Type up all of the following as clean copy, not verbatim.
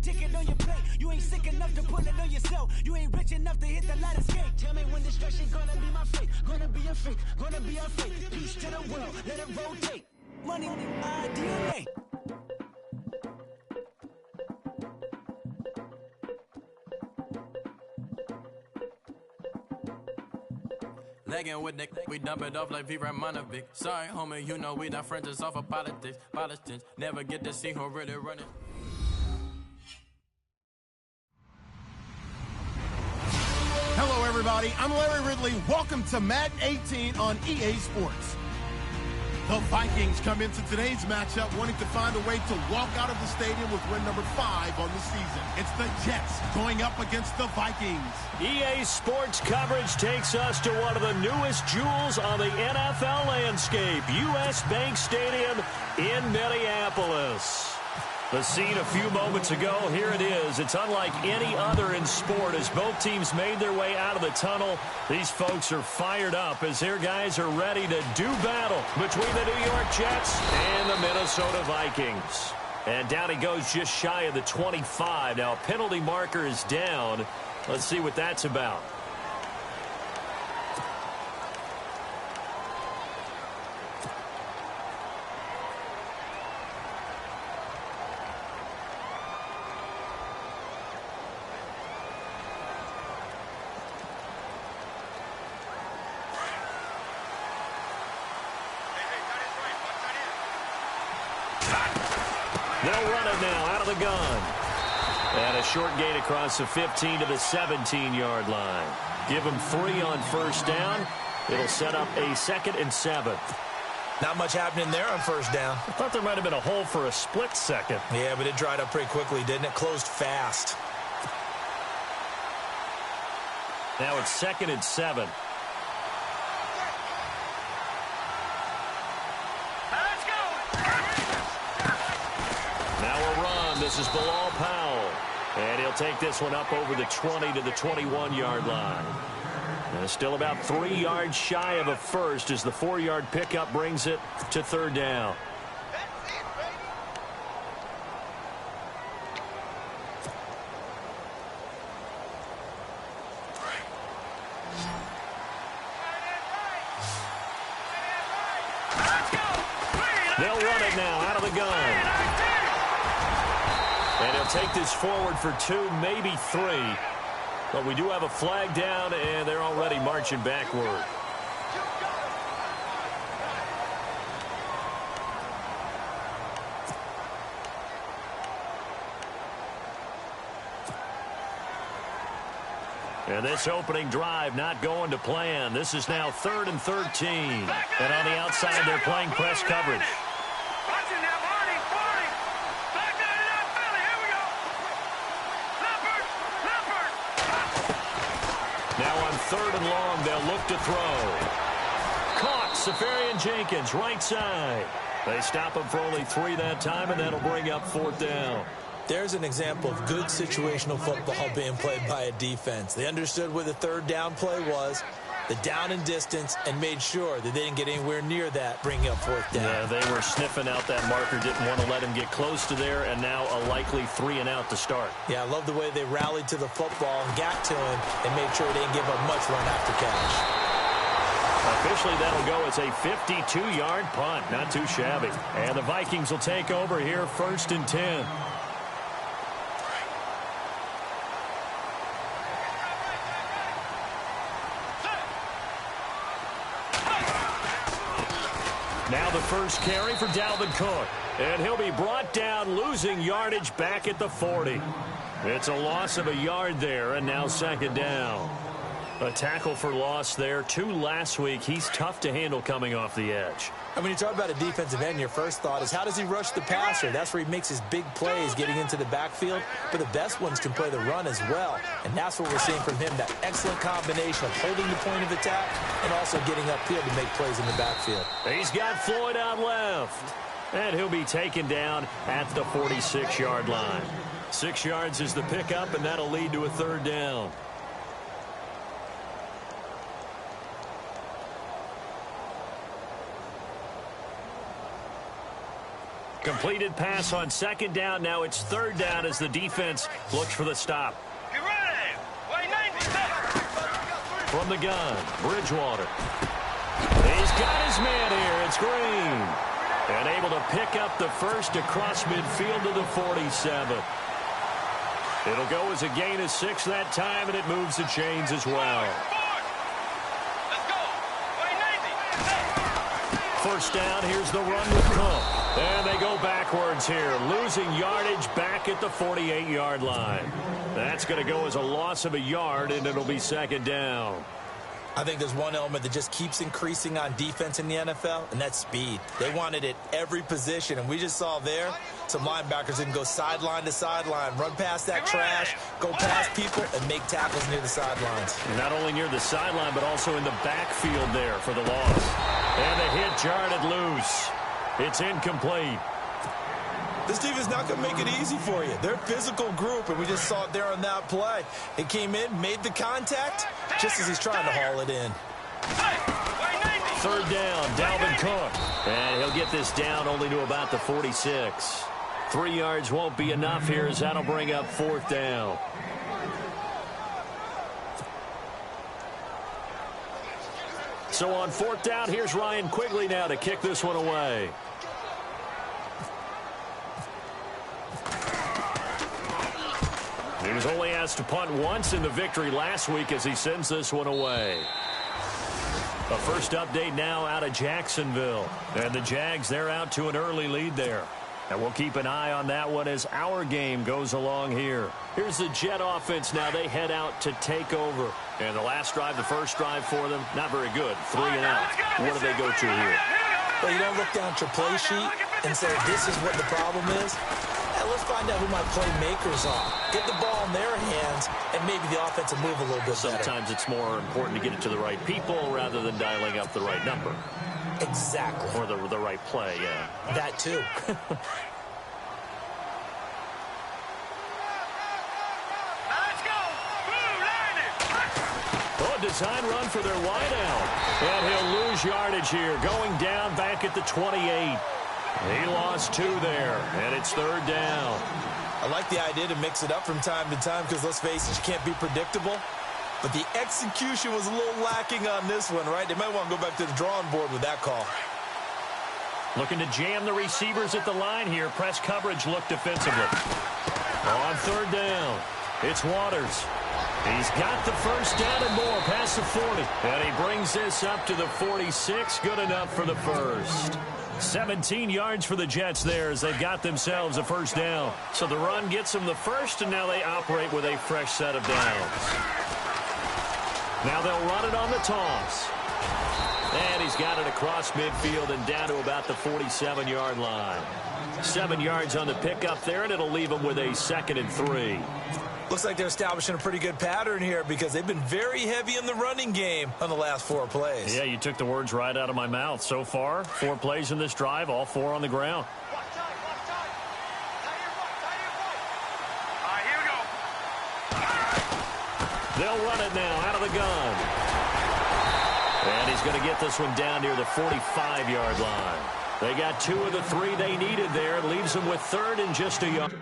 ticket on your plate. You ain't sick enough to put it on yourself. You ain't rich enough to hit the light of skate. Tell me when destruction gonna be my fate. Gonna be a fate, gonna be a fate. Peace to the world, let it rotate. Money, DNA. Legging with Nick, we dump it off like V. Ramonovic. Sorry, homie, you know we not friends, it's off of politics. Politicians never get to see who really running. Hello, everybody. I'm Larry Ridley. Welcome to Madden 18 on EA Sports. The Vikings come into today's matchup wanting to find a way to walk out of the stadium with win number 5 on the season. It's the Jets going up against the Vikings. EA Sports coverage takes us to one of the newest jewels on the NFL landscape, US Bank Stadium in Minneapolis. The scene a few moments ago, here it is. It's unlike any other in sport as both teams made their way out of the tunnel. These folks are fired up as their guys are ready to do battle between the New York Jets and the Minnesota Vikings. And down he goes just shy of the 25. Now, penalty marker is down. Let's see what that's about. They'll run it now out of the gun. And a short gain across the 15 to the 17-yard line. Give them 3 on first down. It'll set up a 2nd and 7. Not much happening there on first down. I thought there might have been a hole for a split second. Yeah, but it dried up pretty quickly, didn't it? Closed fast. Now it's 2nd and 7. This is Bilal Powell, and he'll take this one up over the 20 to the 21-yard line. And still about 3 yards shy of a first as the 4-yard pickup brings it to 3rd down. They'll run it now out of the gun. And he'll take this forward for 2, maybe 3. But we do have a flag down, and they're already marching backward. And this opening drive not going to plan. This is now 3rd and 13. And on the outside, they're playing press coverage. Now on 3rd and long, they'll look to throw. Caught, Safarian-Jenkins, right side. They stop him for only 3 that time, and that'll bring up 4th down. There's an example of good situational football being played by a defense. They understood where the 3rd down play was, the down and distance, and made sure that they didn't get anywhere near that, bringing up 4th down. Yeah, they were sniffing out that marker, didn't want to let him get close to there, and now a likely 3 and out to start. Yeah, I love the way they rallied to the football and got to him and made sure they didn't give up much run after catch. Officially, that'll go as a 52-yard punt. Not too shabby. And the Vikings will take over here 1st and 10. Now the first carry for Dalvin Cook. And he'll be brought down, losing yardage back at the 40. It's a loss of a yard there, and now 2nd down. A tackle for loss there. 2 last week. He's tough to handle coming off the edge. And when you talk about a defensive end, your first thought is, how does he rush the passer? That's where he makes his big plays getting into the backfield. But the best ones can play the run as well. And that's what we're seeing from him, that excellent combination of holding the point of attack and also getting upfield to make plays in the backfield. He's got Floyd out left. And he'll be taken down at the 46-yard line. 6 yards is the pickup, and that'll lead to a 3rd down. Completed pass on second down. Now it's third down as the defense looks for the stop. From the gun, Bridgewater. He's got his man here. It's Green. And able to pick up the first across midfield to the 47. It'll go as a gain of 6 that time, and it moves the chains as well. First down, here's the run with Cook. And they go backwards here, losing yardage back at the 48-yard line. That's going to go as a loss of a yard, and it'll be second down. I think there's one element that just keeps increasing on defense in the NFL, and that's speed. They want it at every position, and we just saw there some linebackers that can go sideline to sideline, run past that trash, go past people, and make tackles near the sidelines. Not only near the sideline, but also in the backfield there for the loss. And the hit jarred loose. It's incomplete. This defense is not going to make it easy for you. They're a physical group, and we just saw it there on that play. It came in, made the contact, just as he's trying to haul it in. Third down, Dalvin Cook. And he'll get this down only to about the 46. 3 yards won't be enough here as that'll bring up fourth down. So on fourth down, here's Ryan Quigley now to kick this one away. He was only asked to punt once in the victory last week as he sends this one away. A first update now out of Jacksonville. And the Jags, they're out to an early lead there. And we'll keep an eye on that one as our game goes along here. Here's the Jet offense now. They head out to take over. And the last drive, the first drive for them, not very good. 3 and out. What do they go to here? Well, you don't look down at your play sheet and say, this is what the problem is. Let's find out who my playmakers are. Get the ball in their hands, and maybe the offense will move a little bit better. Sometimes it's more important to get it to the right people rather than dialing up the right number. Exactly. Or the right play, yeah. That too. Design run for their wideout. And he'll lose yardage here, going down back at the 28. He lost 2 there, and it's third down. I like the idea to mix it up from time to time because, let's face it, you can't be predictable. But the execution was a little lacking on this one, right? They might want to go back to the drawing board with that call. Looking to jam the receivers at the line here. Press coverage look defensively. On third down, it's Waters. He's got the first down and more past the 40. And he brings this up to the 46. Good enough for the first. 17 yards for the Jets there as they've got themselves a first down. So the run gets them the first, and now they operate with a fresh set of downs. Now they'll run it on the toss. And he's got it across midfield and down to about the 47-yard line. 7 yards on the pickup there, and it'll leave them with a 2nd and 3. Looks like they're establishing a pretty good pattern here because they've been very heavy in the running game on the last 4 plays. Yeah, you took the words right out of my mouth. So far, 4 plays in this drive, all 4 on the ground. Here we go. They'll run it now out of the gun. And he's going to get this one down near the 45-yard line. They got 2 of the 3 they needed there. It leaves them with 3rd and just a yard.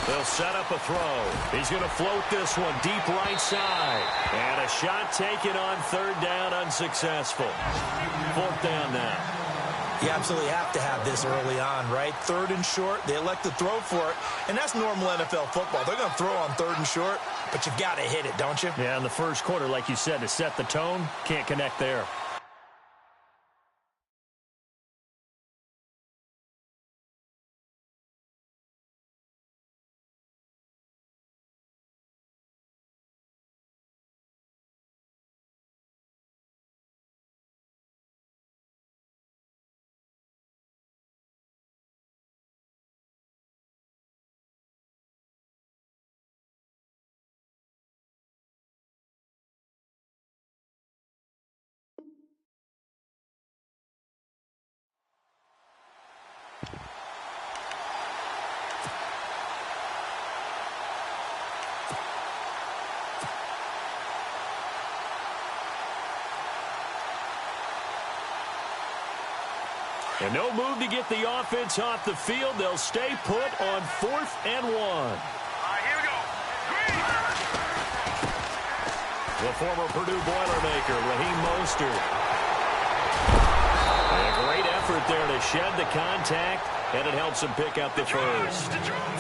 They'll set up a throw. He's going to float this one deep right side. And a shot taken on 3rd down, unsuccessful. 4th down now. You absolutely have to have this early on, right? 3rd and short, they elect to throw for it, and that's normal NFL football. They're going to throw on 3rd and short, but you've got to hit it, don't you? Yeah, in the first quarter, like you said, to set the tone, can't connect there. And no move to get the offense off the field. They'll stay put on 4th and 1. Here we go. The former Purdue Boilermaker, Raheem Mostert. A great effort there to shed the contact, and it helps him pick up the first.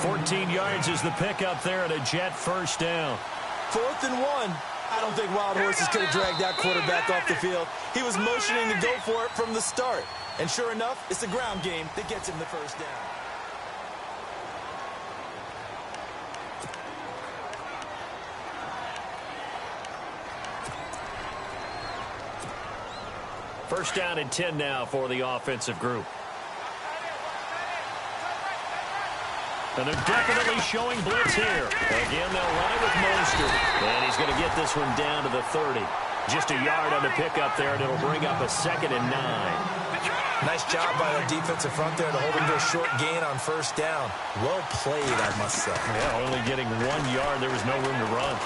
14 yards is the pickup there, and a Jet first down. 4th and 1. I don't think Wild Horses could have dragged that quarterback off the field. He was motioning to go for it from the start. And sure enough, it's the ground game that gets him the first down. First down and 10 now for the offensive group. And they're definitely showing blitz here. Again, they'll run it with Mostert. And he's going to get this one down to the 30. Just a yard on the pickup there, and it'll bring up a 2nd and 9. Nice job by the defensive front there to hold him to a short gain on first down. Well played, I must say. Yeah, only getting 1 yard. There was no room to run.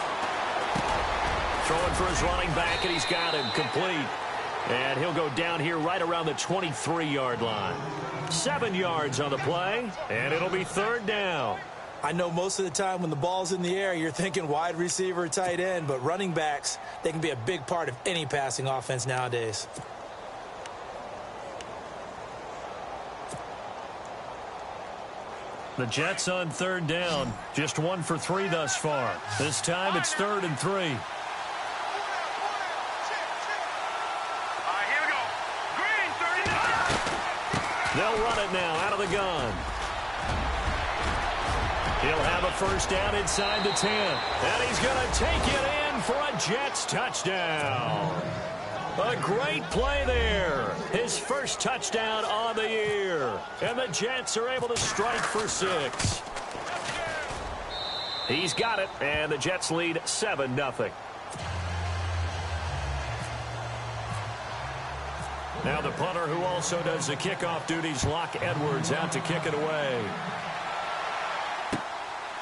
Throwing for his running back, and he's got him complete. And he'll go down here right around the 23-yard line. 7 yards on the play, and it'll be 3rd down. I know most of the time when the ball's in the air, you're thinking wide receiver, tight end, but running backs, they can be a big part of any passing offense nowadays. The Jets on 3rd down. Just 1 for 3 thus far. This time it's 3rd and 3. They'll run it now out of the gun. He'll have a first down inside the 10. And he's going to take it in for a Jets touchdown. A great play there. His first touchdown on the year. And the Jets are able to strike for 6. He's got it, and the Jets lead 7-0. Now the punter who also does the kickoff duties, Locke Edwards, out to kick it away.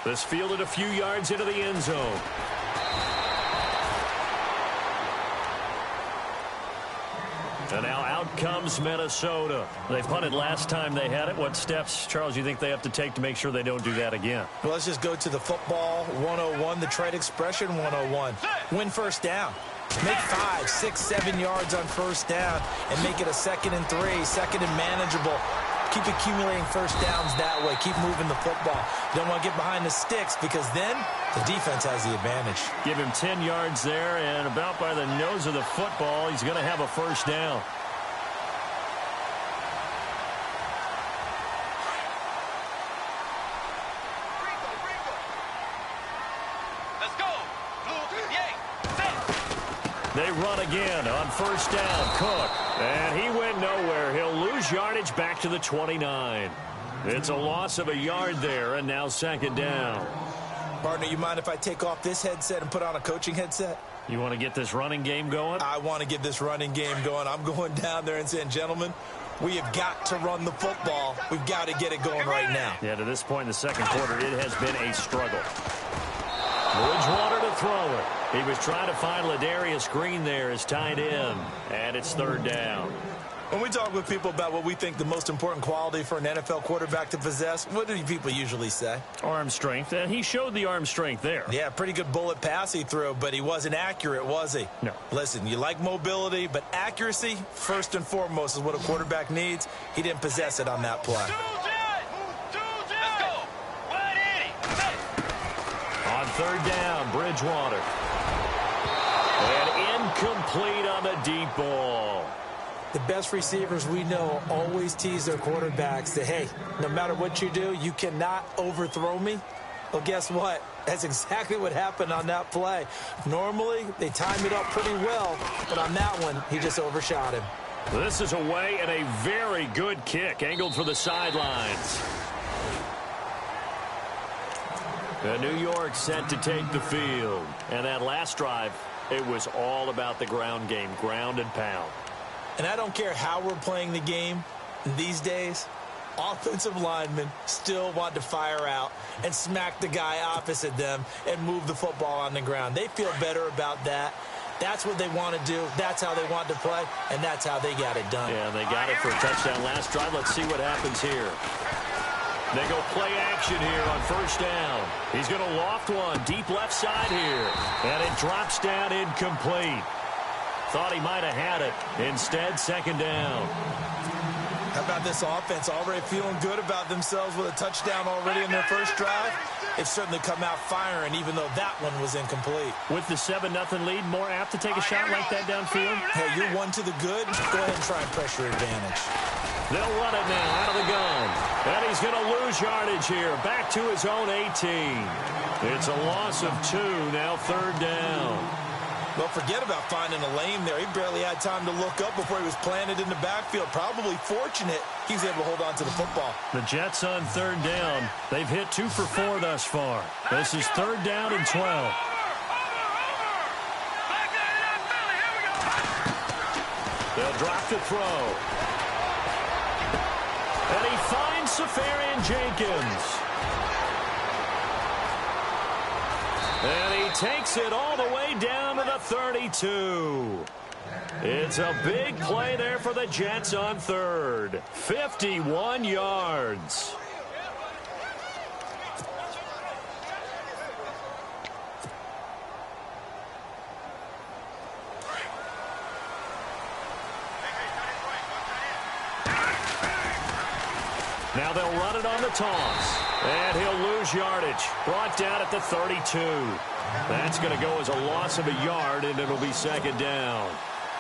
This fielded a few yards into the end zone. And now out comes Minnesota. They punted last time they had it. What steps, Charles, you think they have to take to make sure they don't do that again? Well, let's just go to the football 101, the trade expression 101. Win first down. Make 5, 6, 7 yards on first down and make it a 2nd and 3, 2nd and manageable. Keep accumulating first downs that way. Keep moving the football. You don't want to get behind the sticks because then the defense has the advantage. Give him 10 yards there, and about by the nose of the football, he's going to have a first down. They run again on first down. Cook. And he went nowhere. He'll lose yardage back to the 29. It's a loss of a yard there, and now 2nd down. Partner, you mind if I take off this headset and put on a coaching headset? You want to get this running game going? I want to get this running game going. I'm going down there and saying, gentlemen, we have got to run the football. We've got to get it going right now. Yeah, to this point in the second quarter, it has been a struggle. Bridgewater to throw it. He was trying to find Ladarius Green there as tight end, and it's 3rd down. When we talk with people about what we think the most important quality for an NFL quarterback to possess, what do people usually say? Arm strength, and he showed the arm strength there. Yeah, pretty good bullet pass he threw, but he wasn't accurate, was he? No. Listen, you like mobility, but accuracy, first and foremost, is what a quarterback needs. He didn't possess it on that play. On 3rd down, Bridgewater. And incomplete on the deep ball. The best receivers we know always tease their quarterbacks that, hey, no matter what you do, you cannot overthrow me. Well, guess what? That's exactly what happened on that play. Normally, they time it up pretty well, but on that one, he just overshot him. This is away and a very good kick, angled for the sidelines. And New York set to take the field. And that last drive, it was all about the ground game, ground and pound. And I don't care how we're playing the game these days, offensive linemen still want to fire out and smack the guy opposite them and move the football on the ground. They feel better about that That's what they want to do. That's how they want to play, and that's how they got it done. Yeah, they got it for a touchdown last drive. Let's see what happens here. They go play action here on first down. He's going to loft one deep left side here, and it drops down incomplete. Thought he might have had it. Instead, second down. How about this offense already feeling good about themselves with a touchdown already in their first drive? They've certainly come out firing, even though that one was incomplete. With the 7-0 lead, more apt to take a shot like that downfield? Hey, you're one to the good. Go ahead and try and pressure advantage. They'll run it now out of the gun. And he's going to lose yardage here. Back to his own 18. It's a loss of 2, now third down. Well, forget about finding a lane there. He barely had time to look up before he was planted in the backfield. Probably fortunate he was able to hold on to the football. The Jets on third down. They've hit 2 for 4 thus far. This is third down and 12. They'll drop to throw. And he finds Safarian Jenkins. And he takes it all the way down to the 32. It's a big play there for the Jets on third. 51 yards. Now they'll run it on the toss. And he'll lose yardage. Brought down at the 32. That's going to go as a loss of a yard, and it'll be second down.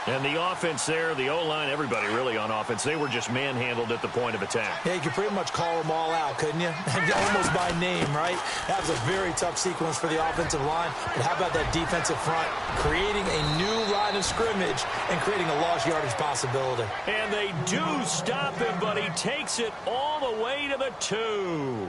And the offense there, the O-line, everybody really on offense, they were just manhandled at the point of attack. Yeah, you could pretty much call them all out, couldn't you? Almost by name, right? That was a very tough sequence for the offensive line. But how about that defensive front creating a new line of scrimmage and creating a lost yardage possibility? And they do stop him, but he takes it all the way to the 2.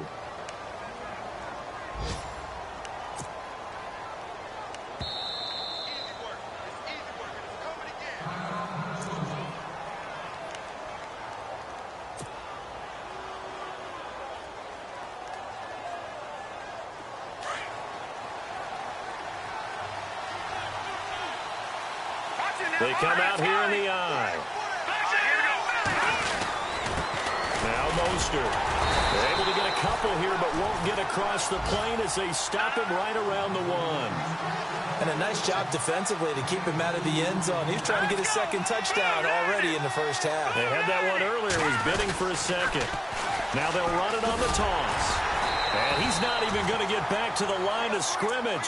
They come out here in the eye. Now Mostert. They're able to get a couple here, but won't get across the plane as they stop him right around the 1. And a nice job defensively to keep him out of the end zone. He's trying to get his second touchdown already in the first half. They had that one earlier. Was bidding for a second. Now they'll run it on the toss. And he's not even going to get back to the line of scrimmage.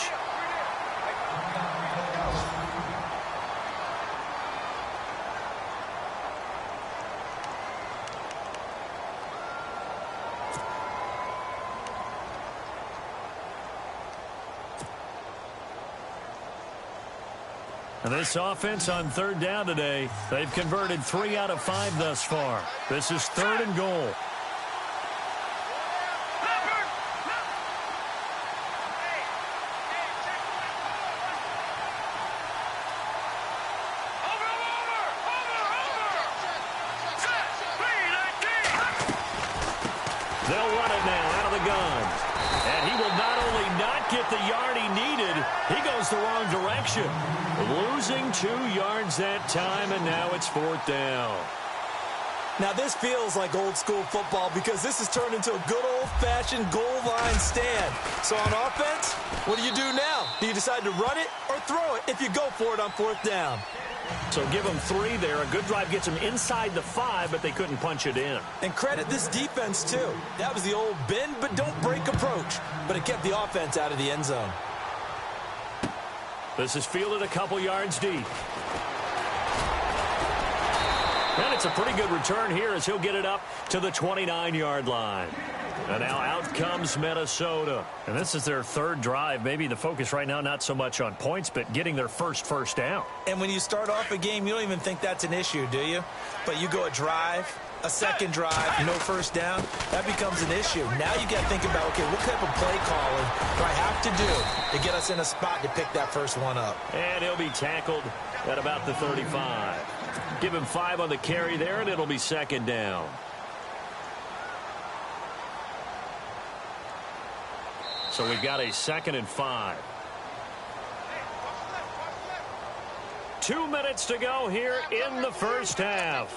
And this offense on third down today, they've converted 3 out of 5 thus far. This is third and goal. They'll run it now out of the gun. And he will not only not get the yard he needed, he goes the wrong direction. Losing 2 yards that time, and now it's fourth down. Now this feels like old school football because this has turned into a good old-fashioned goal line stand. So on offense, what do you do now? Do you decide to run it or throw it if you go for it on fourth down? So give them 3 there. A good drive gets them inside the 5, but they couldn't punch it in. And credit this defense, too. That was the old bend but don't break approach, but it kept the offense out of the end zone. This is fielded a couple yards deep. And it's a pretty good return here as he'll get it up to the 29-yard line. And now out comes Minnesota. And this is their third drive. Maybe the focus right now not so much on points, but getting their first down. And when you start off a game, you don't even think that's an issue, do you? But you go a drive, a second drive, no first down, that becomes an issue. Now you got to think about, okay, what type of play calling do I have to do to get us in a spot to pick that first one up? And he'll be tackled at about the 35. Give him 5 on the carry there, and it'll be second down. So we've got a 2nd and 5. 2 minutes to go here in the first half.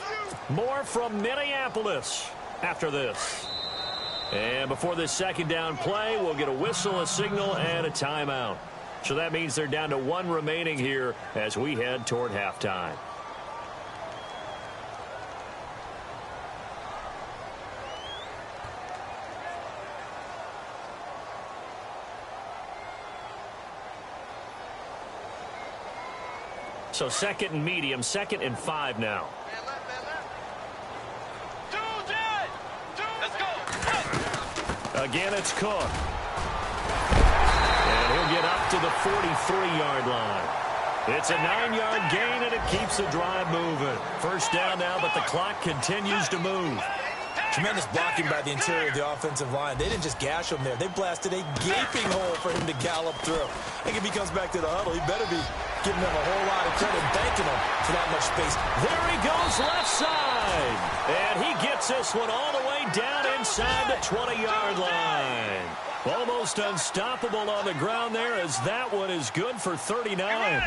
More from Minneapolis after this. And before this second down play, we'll get a whistle, a signal, and a timeout. So that means they're down to 1 remaining here as we head toward halftime. So second and medium, 2nd and 5 now. Again, it's Cook. And he'll get up to the 43-yard line. It's a 9-yard gain, and it keeps the drive moving. First down now, but the clock continues to move. Tremendous blocking by the interior of the offensive line. They didn't just gash him there. They blasted a gaping hole for him to gallop through. I think if he comes back to the huddle, he better be giving them a whole lot of credit and thanking them for that much space. There he goes left side. And he gets this one all the way down inside the 20-yard line. Almost unstoppable on the ground there as that one is good for 39.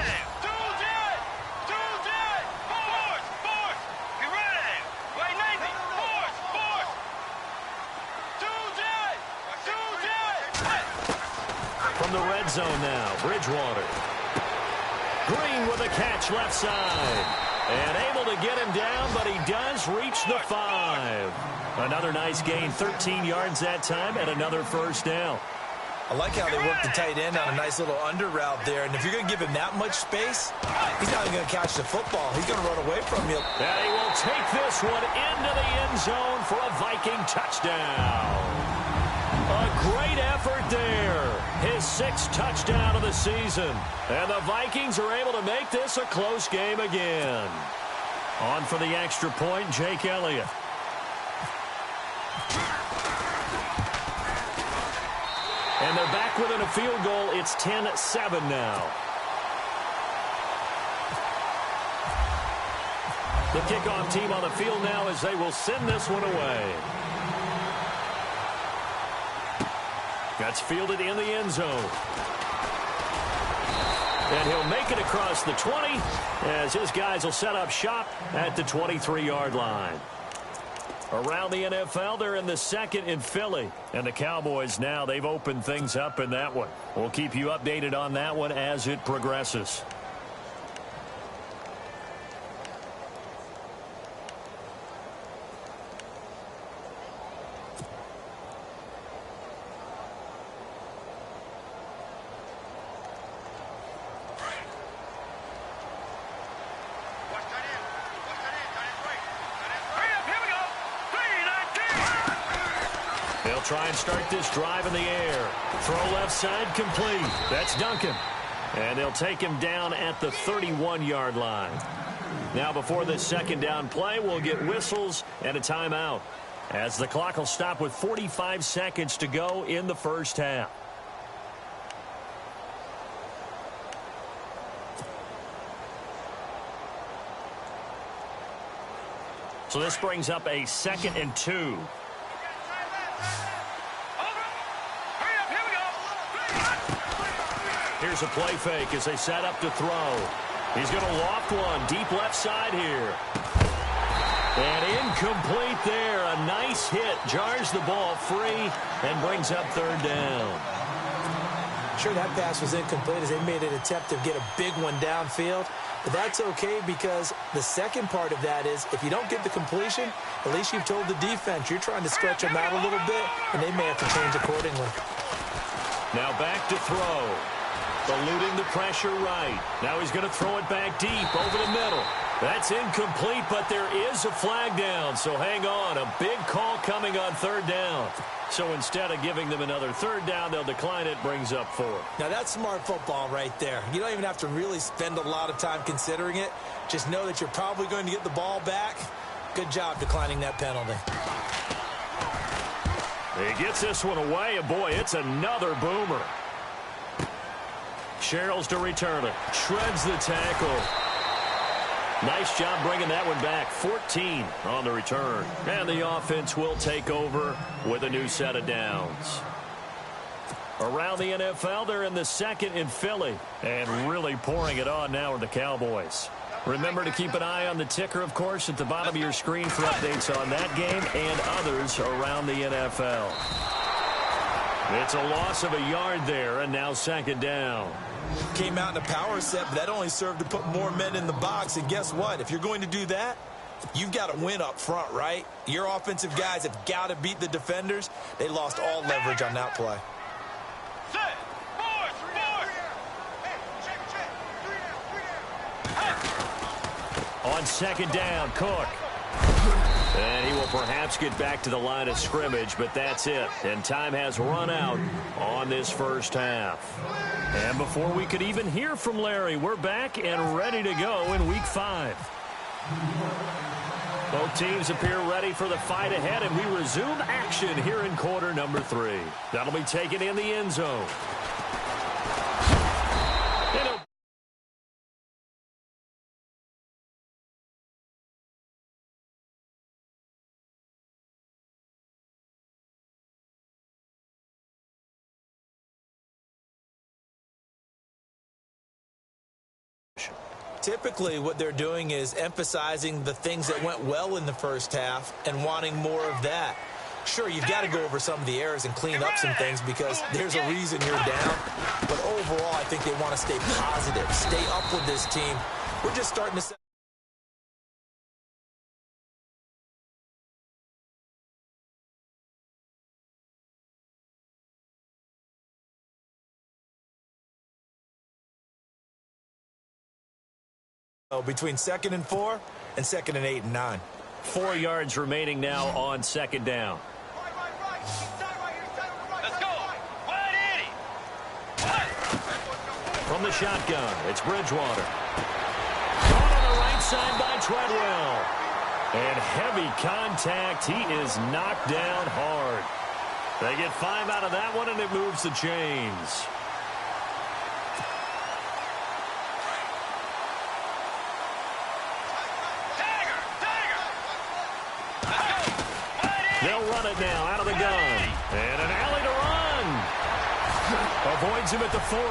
From the red zone now, Bridgewater. Green with a catch left side. And able to get him down, but he does reach the 5. Another nice gain, 13 yards that time, and another first down. I like how they work the tight end on a nice little under route there. And if you're going to give him that much space, he's not even going to catch the football. He's going to run away from you. And he will take this one into the end zone for a Viking touchdown. A great effort there. His 6th touchdown of the season. And the Vikings are able to make this a close game again. On for the extra point, Jake Elliott. And they're back within a field goal. It's 10-7 now. The kickoff team on the field now as they will send this one away. That's fielded in the end zone. And he'll make it across the 20 as his guys will set up shop at the 23-yard line. Around the NFL, they're in the 2nd in Philly. And the Cowboys now, they've opened things up in that one. We'll keep you updated on that one as it progresses. Try and start this drive in the air. Throw left side complete. That's Duncan. And they'll take him down at the 31-yard line. Now before this second down play, we'll get whistles and a timeout as the clock will stop with 45 seconds to go in the first half. So this brings up a 2nd and 2. Here's a play fake as they set up to throw. He's going to loft one deep left side here. And incomplete there. A nice hit. Jars the ball free and brings up 3rd down. Sure, that pass was incomplete as they made an attempt to get a big one downfield. But that's okay because the second part of that is if you don't get the completion, at least you've told the defense you're trying to stretch them out a little bit, and they may have to change accordingly. Now back to throw. Eluding the pressure right. Now he's going to throw it back deep over the middle. That's incomplete, but there is a flag down, so hang on. A big call coming on 3rd down. So instead of giving them another 3rd down, they'll decline it, brings up 4. Now that's smart football right there. You don't even have to really spend a lot of time considering it. Just know that you're probably going to get the ball back. Good job declining that penalty. He gets this one away, and boy, it's another boomer. Sherrills to return it. Shreds the tackle. Nice job bringing that one back. 14 on the return. And the offense will take over with a new set of downs. Around the NFL, they're in the second in Philly. And really pouring it on now are the Cowboys. Remember to keep an eye on the ticker, of course, at the bottom of your screen for updates on that game and others around the NFL. It's a loss of a yard there, and now second down. Came out in a power set, but that only served to put more men in the box. And guess what? If you're going to do that, you've got to win up front, right? Your offensive guys have got to beat the defenders. They lost all leverage on that play. On second down, Cook. And he will perhaps get back to the line of scrimmage, but that's it. And time has run out on this first half. And before we could even hear from Larry, we're back and ready to go in Week 5. Both teams appear ready for the fight ahead, and we resume action here in quarter number 3. That'll be taken in the end zone. Typically, what they're doing is emphasizing the things that went well in the first half and wanting more of that. Sure, you've got to go over some of the errors and clean up some things because there's a reason you're down. But overall, I think they want to stay positive, stay up with this team. We're just starting to... between 2nd and 4 and 2nd and 8 and 9. 4 yards remaining now on second down. Let's go. From the shotgun, it's Bridgewater. Caught on the right side by Treadwell. And heavy contact. He is knocked down hard. They get 5 out of that one, and it moves the chains. They'll run it now out of the gun. And an alley to run. Avoids him at the 40.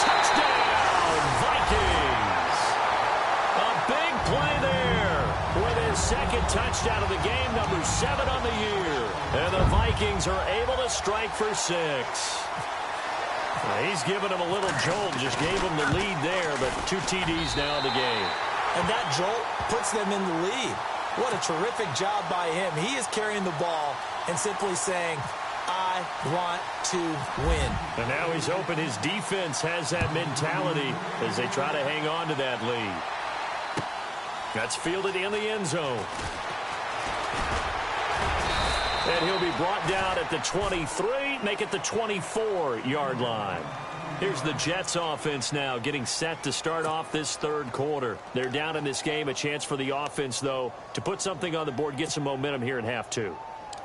Touchdown, Vikings. A big play there with his second touchdown of the game, number 7 on the year. And the Vikings are able to strike for 6. He's given him a little jolt, just gave him the lead there, but 2 TDs now in the game. And that jolt puts them in the lead. What a terrific job by him. He is carrying the ball and simply saying, I want to win. And now he's open. His defense has that mentality as they try to hang on to that lead. That's fielded in the end zone. And he'll be brought down at the 23, make it the 24-yard line. Here's the Jets offense now getting set to start off this third quarter. They're down in this game. A chance for the offense, though, to put something on the board, get some momentum here in half 2.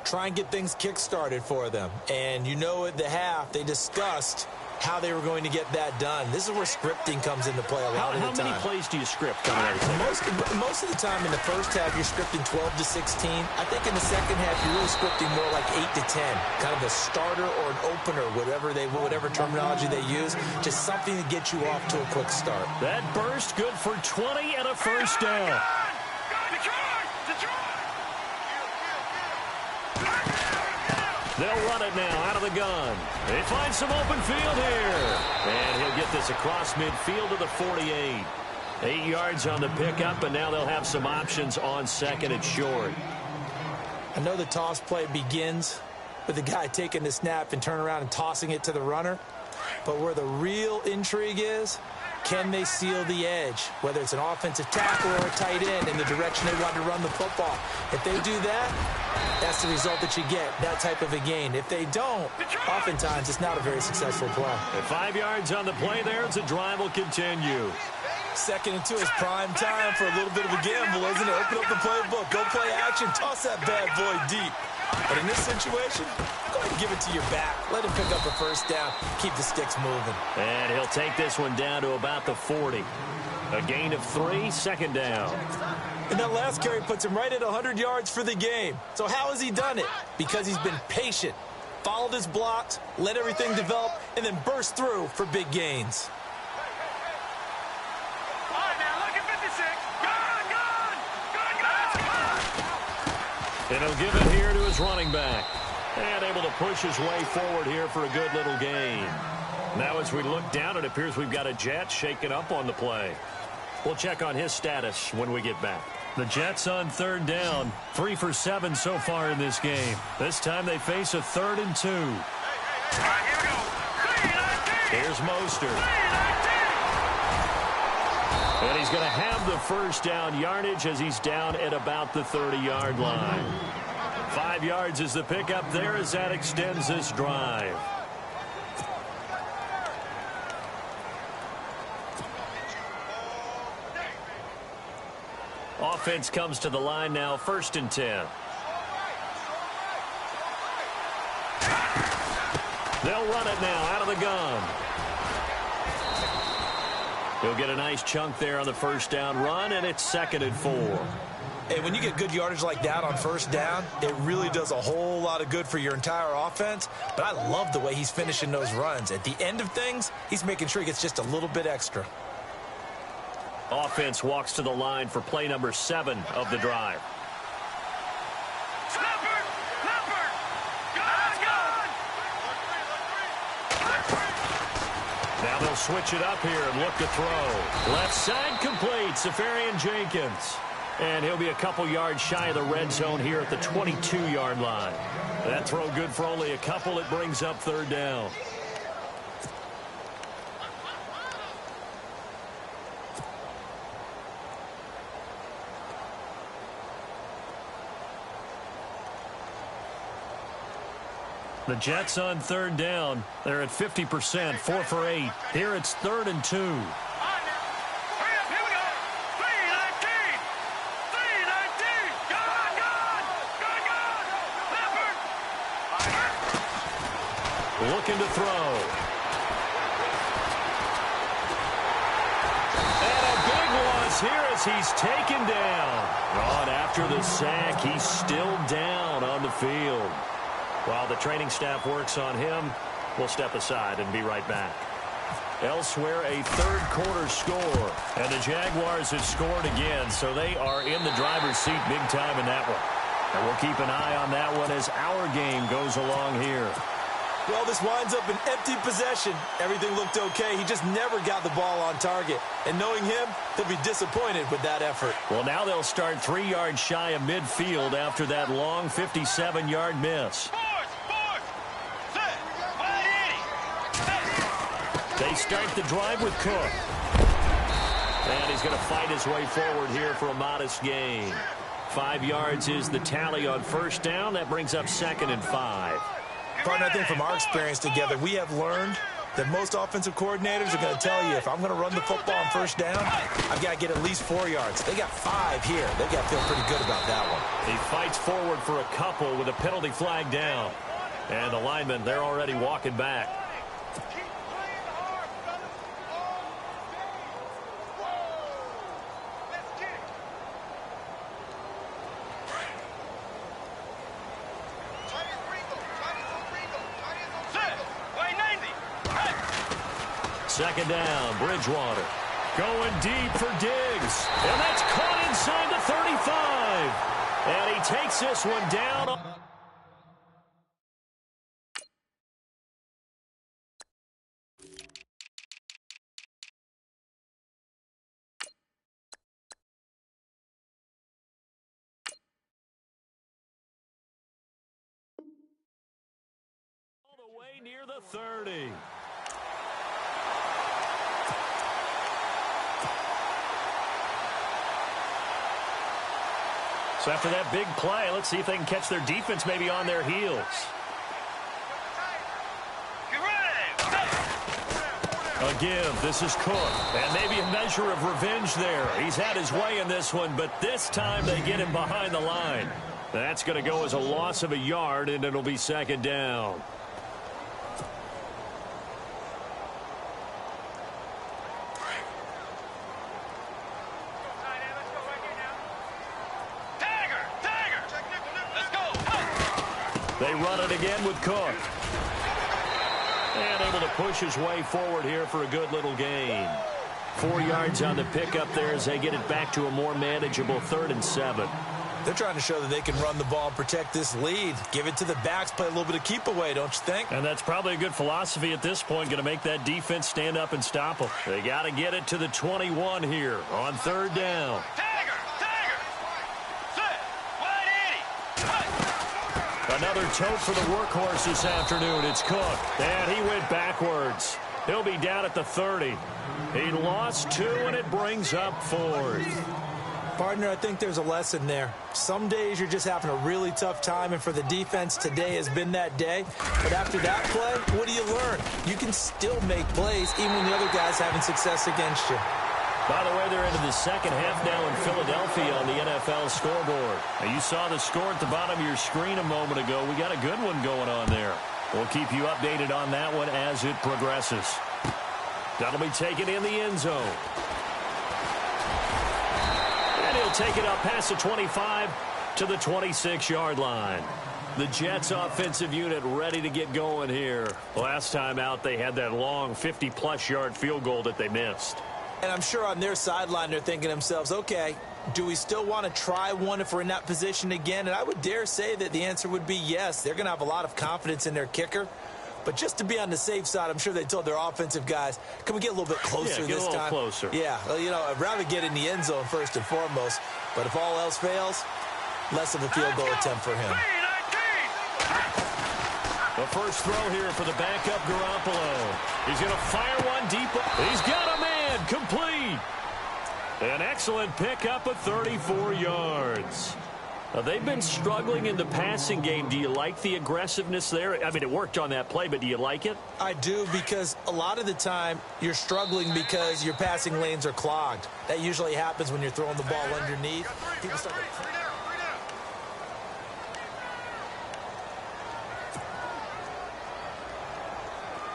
Try and get things kick-started for them. And you know at the half, they discussed how they were going to get that done. This is where scripting comes into play a lot of the time. How many plays do you script coming out of most of the time in the first half, you're scripting 12 to 16. I think in the second half, you're really scripting more like 8 to 10. Kind of a starter or an opener, whatever terminology they use. Just something to get you off to a quick start. That burst good for 20 and a first down. They'll run it now out of the gun. They find some open field here. And he'll get this across midfield to the 48. 8 yards on the pickup, and now they'll have some options on second and short. I know the toss play begins with the guy taking the snap and turn around and tossing it to the runner. But where the real intrigue is, can they seal the edge? Whether it's an offensive tackle or a tight end in the direction they want to run the football. If they do that, that's the result that you get, that type of a gain. If they don't, oftentimes it's not a very successful play. At 5 yards on the play there, the drive will continue. 2nd and 2 is prime time for a little bit of a gamble, isn't it? Open up the playbook, go play action, toss that bad boy deep. But in this situation, go ahead and give it to your back. Let him pick up a first down. Keep the sticks moving. And he'll take this one down to about the 40. A gain of 3, second down. And that last carry puts him right at 100 yards for the game. So how has he done it? Because he's been patient, followed his blocks, let everything develop, and then burst through for big gains. All right, now look at 56. And he'll give it here to his running back. And able to push his way forward here for a good little gain. Now as we look down, it appears we've got a Jet shaken up on the play. We'll check on his status when we get back. The Jets on third down, 3 for 7 so far in this game. This time they face a 3rd and 2. All right, here we go. Here's Mostert. And he's going to have the first down yardage as he's down at about the 30-yard line. 5 yards is the pickup there as that extends this drive. Offense comes to the line now, 1st and 10. They'll run it now out of the gun. He'll get a nice chunk there on the first down run, and it's 2nd and 4. Hey, when you get good yardage like that on first down, it really does a whole lot of good for your entire offense. But I love the way he's finishing those runs. At the end of things, he's making sure he gets just a little bit extra. Offense walks to the line for play number 7 of the drive. Now they'll switch it up here and look to throw. Left side complete, Safarian Jenkins. And he'll be a couple yards shy of the red zone here at the 22-yard line. That throw good for only a couple. It brings up 3rd down. The Jets on 3rd down. They're at 50%, 4 for 8. Here it's 3rd and 2. Looking to throw. And a big loss here as he's taken down. And after the sack, he's still down on the field. While the training staff works on him, we'll step aside and be right back. Elsewhere, a 3rd quarter score. And the Jaguars have scored again, so they are in the driver's seat big time in that one. And we'll keep an eye on that one as our game goes along here. Well, this winds up an empty possession. Everything looked okay. He just never got the ball on target. And knowing him, he'll be disappointed with that effort. Well, now they'll start 3 yards shy of midfield after that long 57-yard miss. They start the drive with Cook. And he's going to fight his way forward here for a modest gain. 5 yards is the tally on first down. That brings up 2nd and 5. Partner, I think from our experience together, we have learned that most offensive coordinators are going to tell you, if I'm going to run the football on first down, I've got to get at least 4 yards. They got 5 here. They've got to feel pretty good about that one. He fights forward for a couple with a penalty flag down. And the linemen, they're already walking back. Second down, Bridgewater. Going deep for Diggs. And that's caught inside the 35. And he takes this one down. All the way near the 30. So after that big play, let's see if they can catch their defense maybe on their heels. Again, this is Cook. And maybe a measure of revenge there. He's had his way in this one, but this time they get him behind the line. That's going to go as a loss of a yard, and it'll be 2nd down. They run it again with Cook. And able to push his way forward here for a good little gain. 4 yards on the pickup there as they get it back to a more manageable 3rd and 7. They're trying to show that they can run the ball and protect this lead. Give it to the backs, play a little bit of keep away, don't you think? And that's probably a good philosophy at this point, going to make that defense stand up and stop them. They got to get it to the 21 here on 3rd down. Another tote for the workhorse this afternoon. It's Cook. And he went backwards. He'll be down at the 30. He lost 2, and it brings up 4th. Partner, I think there's a lesson there. Some days you're just having a really tough time, and for the defense, today has been that day. But after that play, what do you learn? You can still make plays even when the other guy's having success against you. By the way, they're into the second half now in Philadelphia on the NFL scoreboard. Now, you saw the score at the bottom of your screen a moment ago. We got a good one going on there. We'll keep you updated on that one as it progresses. That'll be taken in the end zone. And he'll take it up past the 25 to the 26-yard line. The Jets offensive unit ready to get going here. Last time out, they had that long 50-plus yard field goal that they missed. And I'm sure on their sideline they're thinking to themselves, okay, do we still want to try one if we're in that position again? And I would dare say that the answer would be yes. They're going to have a lot of confidence in their kicker. But just to be on the safe side, I'm sure they told their offensive guys, can we get a little bit closer this time? Yeah, get a little closer. Yeah, well, you know, I'd rather get in the end zone first and foremost. But if all else fails, less of a field goal attempt for him. The first throw here for the backup Garoppolo. He's going to fire one deep. He's got a man. Complete. An excellent pickup of 34 yards. They've been struggling in the passing game. Do you like the aggressiveness there? I mean, it worked on that play, but do you like it? I do, because a lot of the time you're struggling because your passing lanes are clogged. That usually happens when you're throwing the ball underneath. People start to...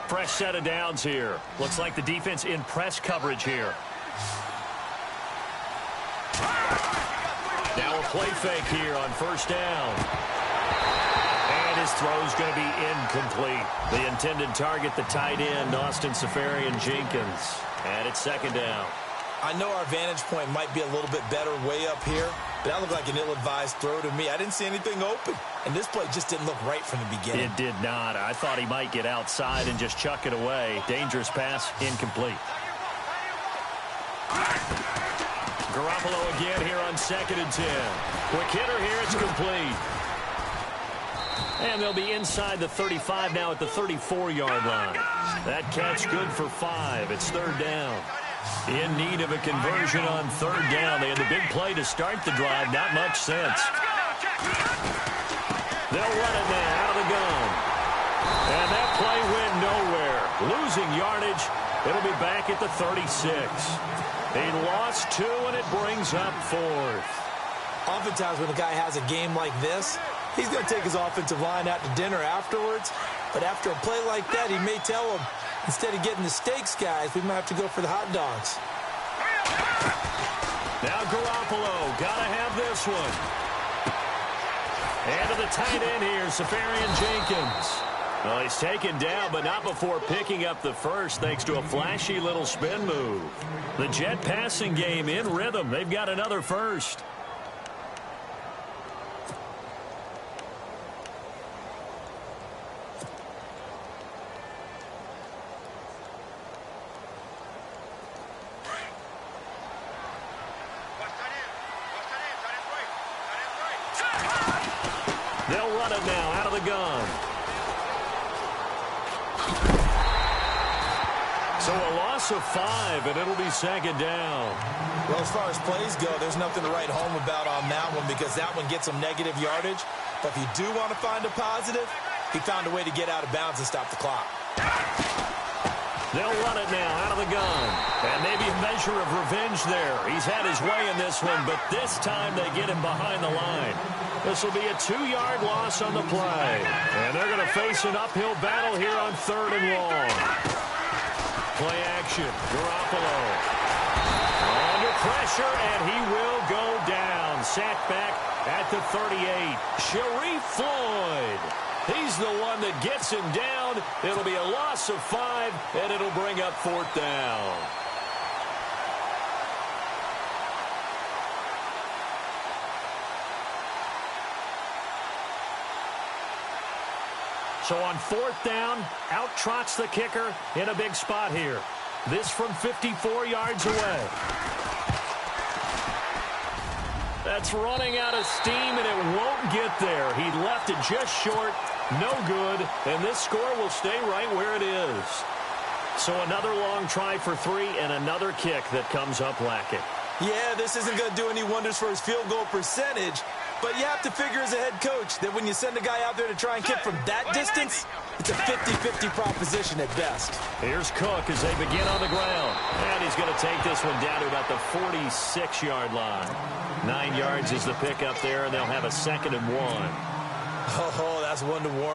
Fresh set of downs here. Looks like the defense in press coverage here. Now a play fake here on first down. And his throw's going to be incomplete. The intended target, the tight end, Austin Seferian-Jenkins. And it's second down. I know our vantage point might be a little bit better way up here, but that looked like an ill-advised throw to me. I didn't see anything open, and this play just didn't look right from the beginning. It did not. I thought he might get outside and just chuck it away. Dangerous pass, incomplete. Garoppolo again here on 2nd and 10. Quick hitter here, it's complete. And they'll be inside the 35 now at the 34-yard line. That catch good for 5. It's 3rd down. In need of a conversion on 3rd down. They had the big play to start the drive. Not much sense. They'll run it now out of the gun. And that play went nowhere. Losing yardage. It'll be back at the 36. He lost 2, and it brings up 4th. Oftentimes when a guy has a game like this, he's going to take his offensive line out to dinner afterwards. But after a play like that, he may tell them, instead of getting the steaks, guys, we might have to go for the hot dogs. Now Garoppolo, got to have this one. And to the tight end here, Seferian-Jenkins. Well, he's taken down, but not before picking up the first, thanks to a flashy little spin move. The Jet passing game in rhythm. They've got another first. They'll run it now out of the gun. So a loss of 5, and it'll be 2nd down. Well, as far as plays go, there's nothing to write home about on that one, because that one gets some negative yardage. But if you do want to find a positive, he found a way to get out of bounds and stop the clock. They'll run it now out of the gun. And maybe a measure of revenge there. He's had his way in this one, but this time they get him behind the line. This will be a 2-yard loss on the play. And they're going to face an uphill battle here on 3rd and long. Play action. Garoppolo. Under pressure, and he will go down. Sacked back at the 38. Sharif Floyd. He's the one that gets him down. It'll be a loss of 5, and it'll bring up 4th down. So on 4th down, out trots the kicker in a big spot here. This from 54 yards away. That's running out of steam, and it won't get there. He left it just short, no good, and this score will stay right where it is. So another long try for 3 and another kick that comes up lacking. Yeah, this isn't going to do any wonders for his field goal percentage, but you have to figure as a head coach that when you send a guy out there to try and kick from that distance, it's a 50-50 proposition at best. Here's Cook as they begin on the ground. And he's going to take this one down to about the 46-yard line. 9 yards is the pickup there, and they'll have a 2nd and 1. Oh, that's one to warn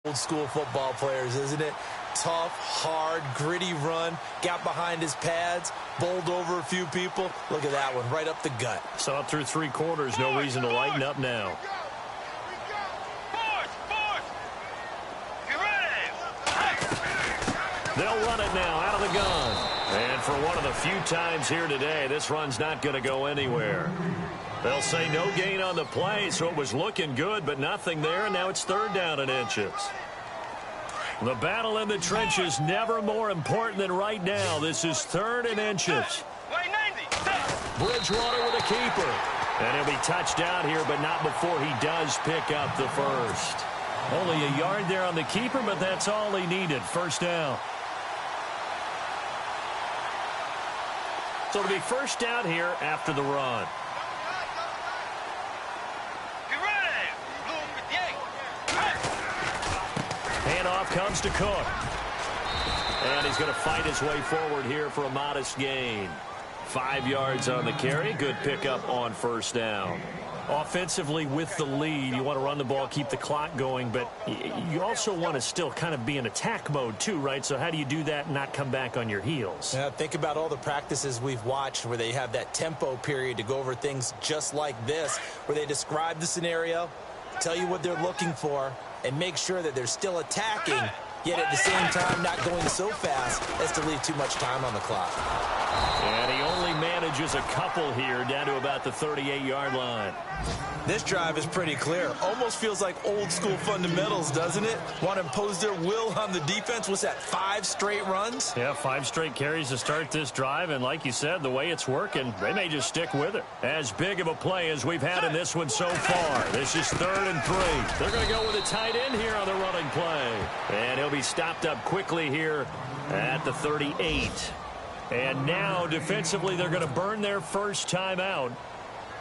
old school football players, isn't it? Tough, hard, gritty run. Got behind his pads, bowled over a few people. Look at that one, right up the gut. So up through 3 quarters, no reason to lighten up now. They'll run it now out of the gun. And for one of the few times here today, this run's not going to go anywhere. They'll say no gain on the play, so it was looking good, but nothing there, and now it's 3rd down and inches. The battle in the trenches never more important than right now. This is 3rd and inches. Bridgewater with a keeper. And he'll be touched down here, but not before he does pick up the first. Only a yard there on the keeper, but that's all he needed. 1st down. So it'll be 1st down here after the run. Handoff comes to Cook. And he's going to fight his way forward here for a modest gain. 5 yards on the carry. Good pickup on 1st down. Offensively with the lead, you want to run the ball, keep the clock going, but you also want to still kind of be in attack mode too, right? So how do you do that and not come back on your heels? Yeah, think about all the practices we've watched where they have that tempo period to go over things just like this, where they describe the scenario, tell you what they're looking for, and make sure that they're still attacking, yet at the same time not going so fast as to leave too much time on the clock. And he only manages a couple here down to about the 38-yard line. This drive is pretty clear. Almost feels like old school fundamentals, doesn't it? Want to impose their will on the defense. What's that, 5 straight runs? Yeah, 5 straight carries to start this drive. And like you said, the way it's working, they may just stick with it. As big of a play as we've had in this one so far. This is 3rd and 3. They're going to go with a tight end here on the running play. And he'll be stopped up quickly here at the 38. And now, defensively, they're going to burn their first time out.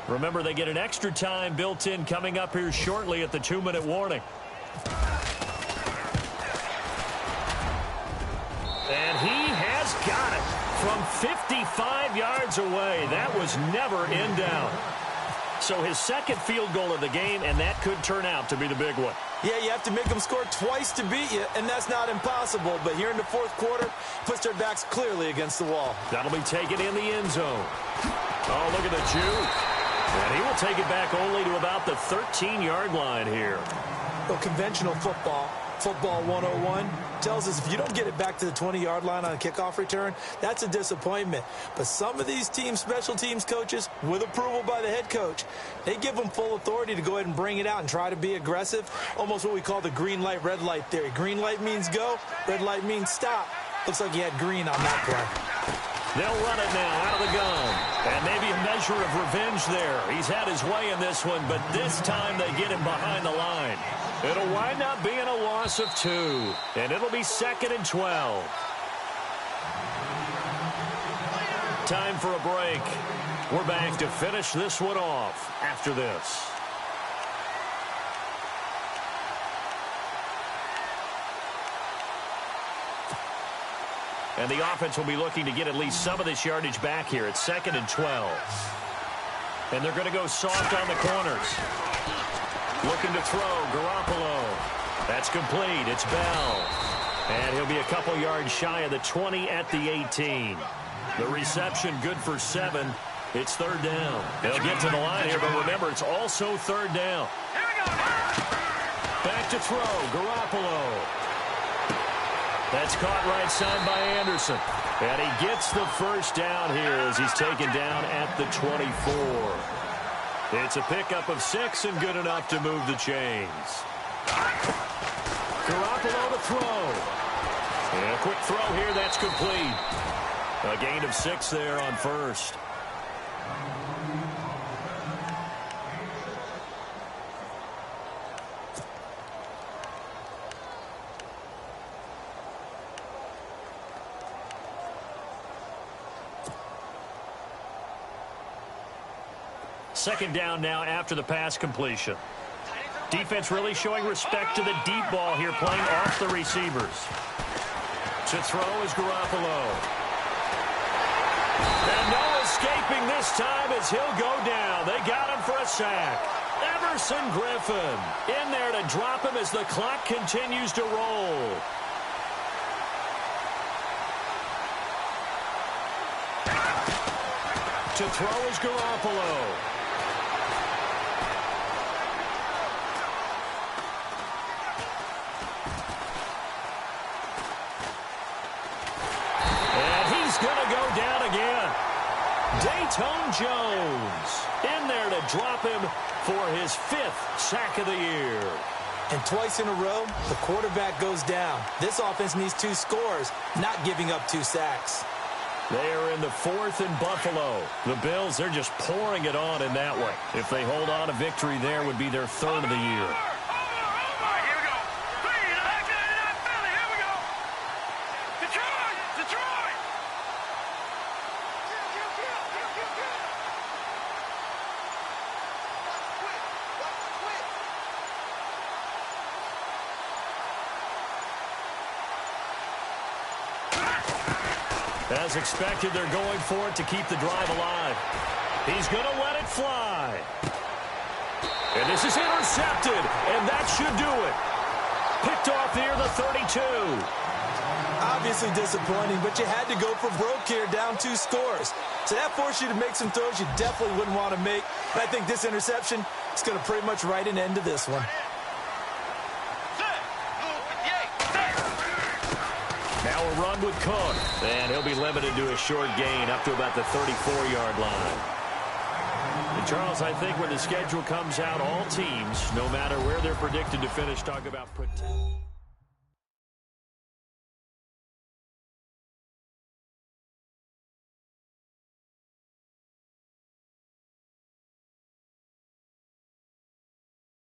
Remember, they get an extra time built in coming up here shortly at the 2-minute warning. And he has got it from 55 yards away. That was never in doubt. So his 2nd field goal of the game, and that could turn out to be the big one. Yeah, you have to make them score twice to beat you, and that's not impossible. But here in the 4th quarter, puts their backs clearly against the wall. That'll be taken in the end zone. Oh, look at the juke. And he will take it back only to about the 13-yard line here. Well, conventional football 101, tells us if you don't get it back to the 20-yard line on a kickoff return, that's a disappointment. But some of these teams, special teams coaches, with approval by the head coach, they give them full authority to go ahead and bring it out and try to be aggressive, almost what we call the green light, red light theory. Green light means go, red light means stop. Looks like he had green on that play. They'll run it now out of the gun. And maybe a measure of revenge there. He's had his way in this one, but this time they get him behind the line. It'll wind up being a loss of 2. And it'll be 2nd and 12. Time for a break. We're back to finish this one off after this. And the offense will be looking to get at least some of this yardage back here. It's 2nd and 12. And they're going to go soft on the corners. Looking to throw, Garoppolo. That's complete. It's Bell. And he'll be a couple yards shy of the 20 at the 18. The reception good for 7. It's 3rd down. They'll get to the line here, but remember, it's also 3rd down. to throw. Garoppolo. That's caught right side by Anderson. And he gets the first down here as he's taken down at the 24. It's a pickup of 6 and good enough to move the chains. Garoppolo to throw. And a quick throw here, that's complete. A gain of 6 there on first. Second down now after the pass completion. Defense really showing respect to the deep ball here, playing off the receivers. To throw is Garoppolo. And no escaping this time as he'll go down. They got him for a sack. Everson Griffin in there to drop him as the clock continues to roll. To throw is Garoppolo. Dayton Jones in there to drop him for his 5th sack of the year. And twice in a row, the quarterback goes down. This offense needs 2 scores, not giving up 2 sacks. They are in the 4th in Buffalo. The Bills, they're just pouring it on in that one. If they hold on, a victory there would be their 3rd of the year. As expected, they're going for it to keep the drive alive. He's going to let it fly. And this is intercepted, and that should do it. Picked off near the 32. Obviously disappointing, but you had to go for broke here, down 2 scores. So that forced you to make some throws you definitely wouldn't want to make. But I think this interception is going to pretty much write an end to this one. Now a run with Cook, and he'll be limited to a short gain up to about the 34-yard line. And Charles, I think when the schedule comes out, all teams, no matter where they're predicted to finish, talk about protect.